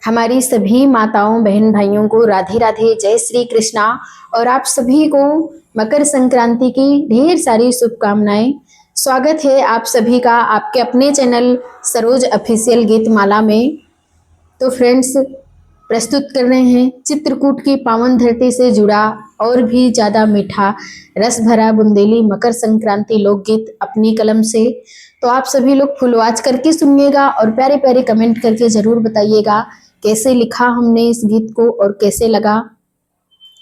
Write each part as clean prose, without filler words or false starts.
हमारी सभी माताओं बहन भाइयों को राधे राधे, जय श्री कृष्णा। और आप सभी को मकर संक्रांति की ढेर सारी शुभकामनाएं। स्वागत है आप सभी का आपके अपने चैनल सरोज ऑफिशियल गीत माला में। तो फ्रेंड्स, प्रस्तुत कर रहे हैं चित्रकूट की पावन धरती से जुड़ा और भी ज़्यादा मीठा रस भरा बुंदेली मकर संक्रांति लोकगीत अपनी कलम से। तो आप सभी लोग फुल वॉच करके सुनिएगा और प्यारे प्यारे कमेंट करके ज़रूर बताइएगा कैसे लिखा हमने इस गीत को और कैसे लगा।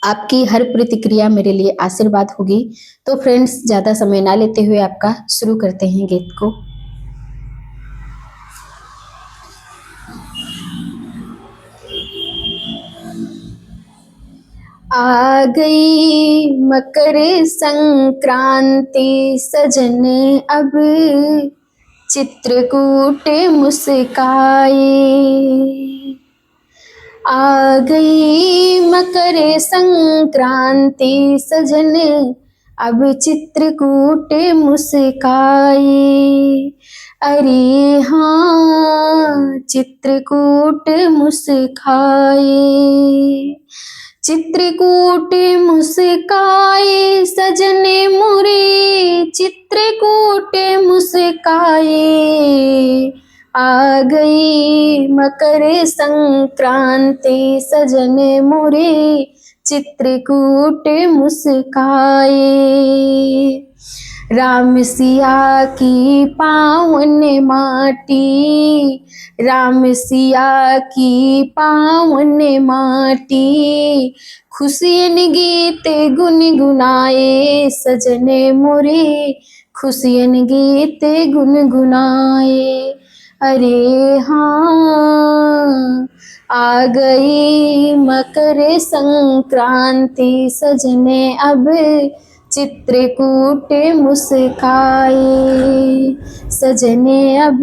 आपकी हर प्रतिक्रिया मेरे लिए आशीर्वाद होगी। तो फ्रेंड्स, ज़्यादा समय ना लेते हुए आपका शुरू करते हैं गीत को। आ गई मकर संक्रांति सजन अब चित्रकूट मुस्काए। आ गई मकर संक्रांति सजन अब चित्रकूट मुस्काए। अरे हाँ, चित्रकूट मुस्काए। चित्रकूट मुस्काए सजन मोरे, चित्रकूट मुस्काए। आ गई मकर संक्रांति सजन मोरे, चित्रकूट मुस्काए। राम सिया की पावन माटी, राम सिया की पावन माटी, खुशियन गीत गुनगुनाए सजन मोरे, खुशियन गीत गुनगुनाए। अरे हाँ, आ गई मकर संक्रांति सजन अब चित्रकूट मुस्काए। सजन अब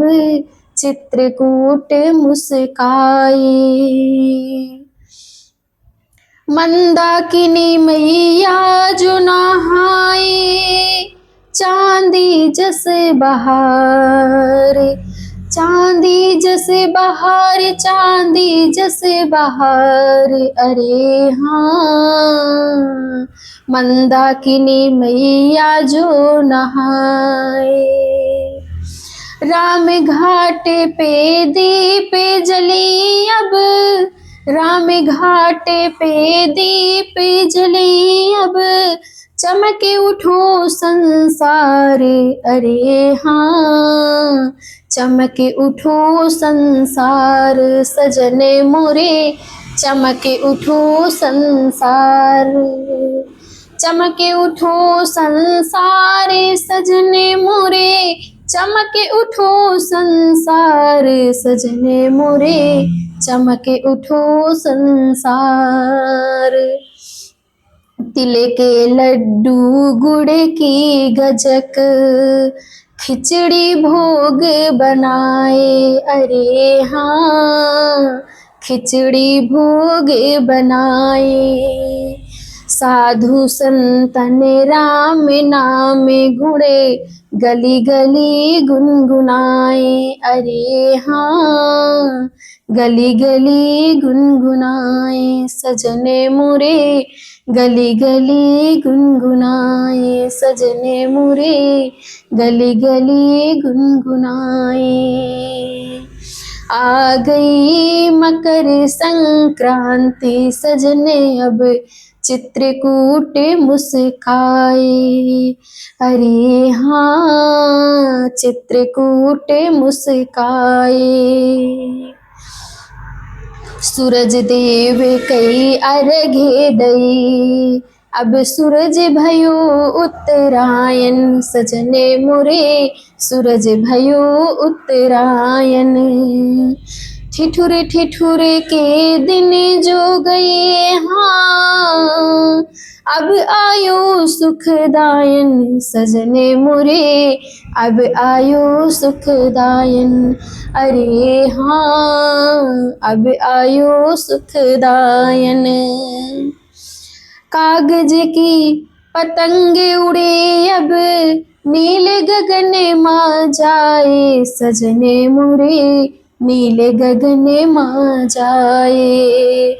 चित्रकूट मुस्काए। मंदाकिनी मैया जो नहाए, चांदी जस बहार, चांदी जस बहार, चांदी जस बहार। अरे हाँ, मंदाकिनी मैया जो नहाए। राम घाट पे दीप जली अब, राम घाट पे दीप जली अब, चमके उठो संसार। अरे हाँ, चमके उठो संसार सजन मोरे, चमके उठो संसार। चमके उठो संसार सजन मोरे, चमके उठो संसार सजन मोरे, चमके उठो संसार। तिल के लड्डू गुड़ की गजक, खिचड़ी भोग बनाए। अरे हाँ, खिचड़ी भोग बनाए। साधु संतन राम नाम गुणे, गली गली गुनगुनाए। अरे हाँ, गली गली गुनगुनाए सजन मोरे, गली गली गुनगुनाए सजन मोरे, गली गली गुनगुनाए। आ गई मकर संक्रांति सजन अब चित्रकूट मुस्काए। अरे हाँ, चित्रकूट मुस्काए। सूरज देव कई अर्घे दई, अब सूरज भयो उत्तरायण सजन मोरे, सूरज भयो उत्तरायण। ठिठुरे ठिठुरे के दिन जो गए, हाँ अब आयो सुखदायन सजन मोरे, अब आयो सुखदायन। अरे हाँ, अब आयो सुखदायन। कागज की पतंगे उड़े अब, नील गगन मा जाए सजन मोरे, नीले गगन मा जाए।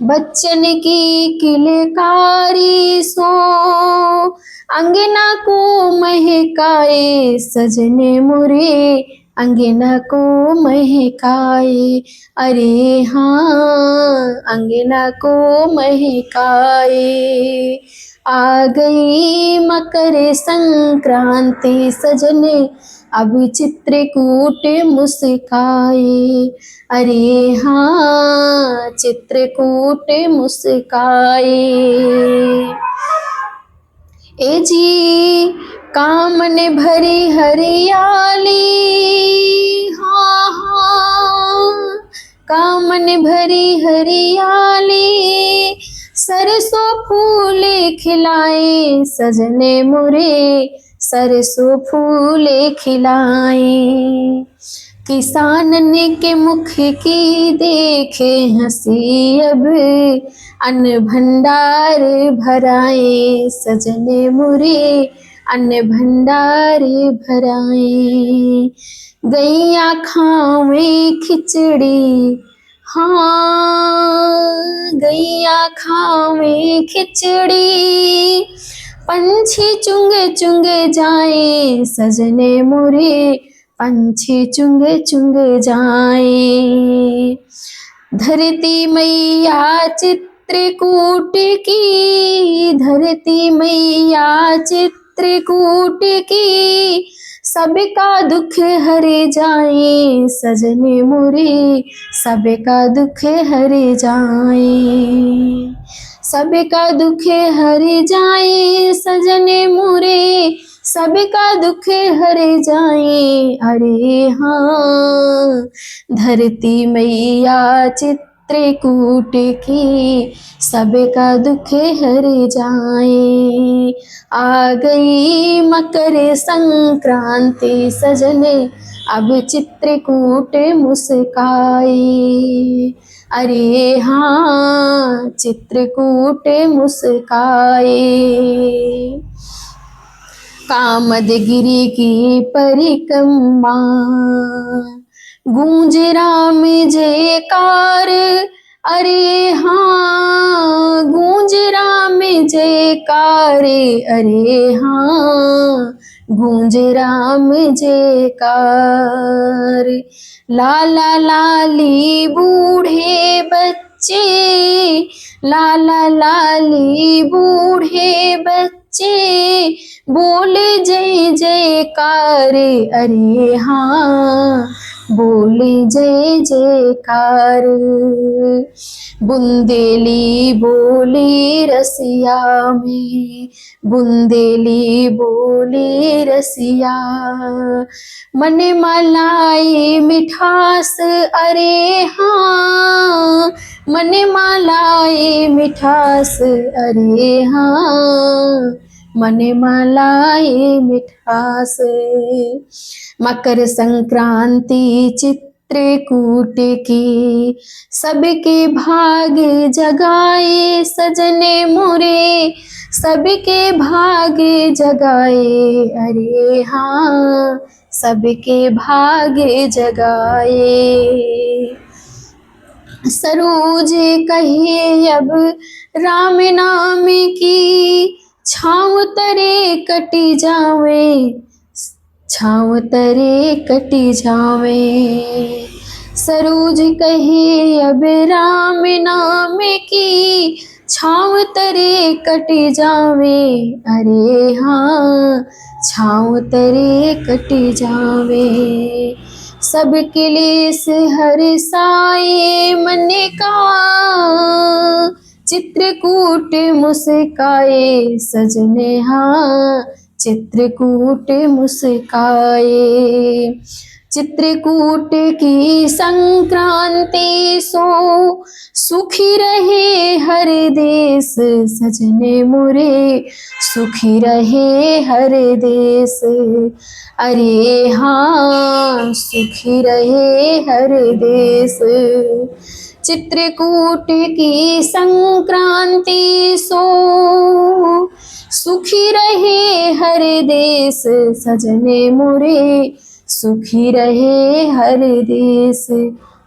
बच्चन की किलकारी सो अंगना को महकाए, सजने मुरे अंगना को महकाए। अरे हाँ अंगना को महकाए। आ गई मकर संक्रांति सजने अब चित्रकूट मुस्काए। अरे हाँ चित्रकूट मुस्काए। ए जी कामन भरी हरियाली, हाँ हाँ कामन भरी हरियाली, सरसों फूल खिलाए सजने मुरे सरसों फूल खिलाए। किसानन के मुख की देखे हंसी अब अन्न भंडार भराए, सजने मुरे अन्न भंडार भराए। गैया खावे खिचड़ी, हाँ गैया खावे खिचड़ी, पंछी चुंग चुंग जाए सजने मुरे पंछी चुंग चुंग जाए। धरती मैया चित्रकूट की, धरती मैया चित्रकूट की, सबका दुख हरे जाए सजने मुरे सबका दुख हरे जाए। सबका दुख हरे जाए सजने मुरे सबका दुख हरे जाए। अरे हाँ धरती मैया चित्रकूट की, सबका दुख हरे जाए। आ गई मकर संक्रांति सजने अब चित्रकूट मुस्काए। अरे हाँ चित्रकूट मुस्काए। कामदगिरी की परिक्रमा गूंज राम जयकार। अरे हाँ गूंज राम जयकार। अरे हाँ गूंज राम जयकार। लाला लाली बूढ़े बच्चे, लाला लाली बूढ़े बच्चे, बोले जय जयकार। अरे हाँ बोले जय जयकार। बुंदेली बोली रसिया में, बुंदेली बोली रसिया, मन मलाई मिठास। अरे हाँ मन मलाई मिठास। अरे हाँ मन मलाई मिठास। मकर संक्रांति चित्रकूट की, सबके भाग जगाए सजने मुरे सबके भाग जगाए। अरे हाँ सबके भाग जगाए। सरोज कहे अब राम नाम की, छाँव तरे कटी जावे, छाँव तरे कटी जावे। सरोज कहे अब राम नाम की, छाँव तरे कटी जावे। अरे हाँ छाँव तरे कटी जावे। सब क्लेश हर साए मन का, चित्रकूट मुस्काए सजने हाँ चित्रकूट मुस्काए। चित्रकूट की संक्रांति सो सुखी रहे हर देश सजने मुरे सुखी रहे हर देश। अरे हाँ सुखी रहे हर देश। चित्रकूट की संक्रांति सो सुखी रहे हर देश सजने मुरे सुखी रहे हर देश।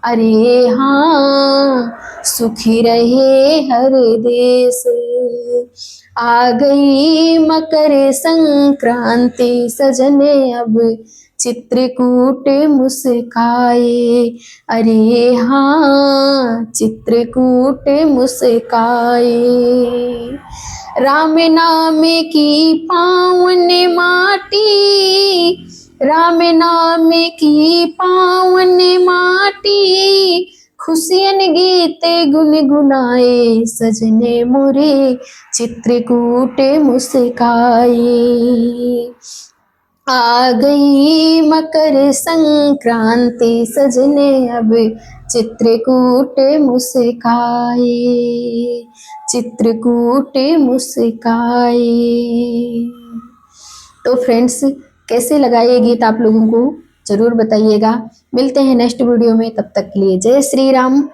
अरे हाँ, सुखी रहे हर देश। आ गई मकर संक्रांति सजने अब चित्रकूट मुस्काए। अरे हाँ, चित्रकूट मुस्काए। राम नाम की पावन माटी, राम नाम की पावन माटी, खुशियन गीत गुनगुनाए सजने मोरे चित्रकूट मुस्काए। आ गई मकर संक्रांति सजने अब चित्रकूट मुस्काए, चित्रकूट मुस्काए। तो फ्रेंड्स, कैसे लगा ये गीत आप लोगों को जरूर बताइएगा। मिलते हैं नेक्स्ट वीडियो में, तब तक के लिए जय श्री राम।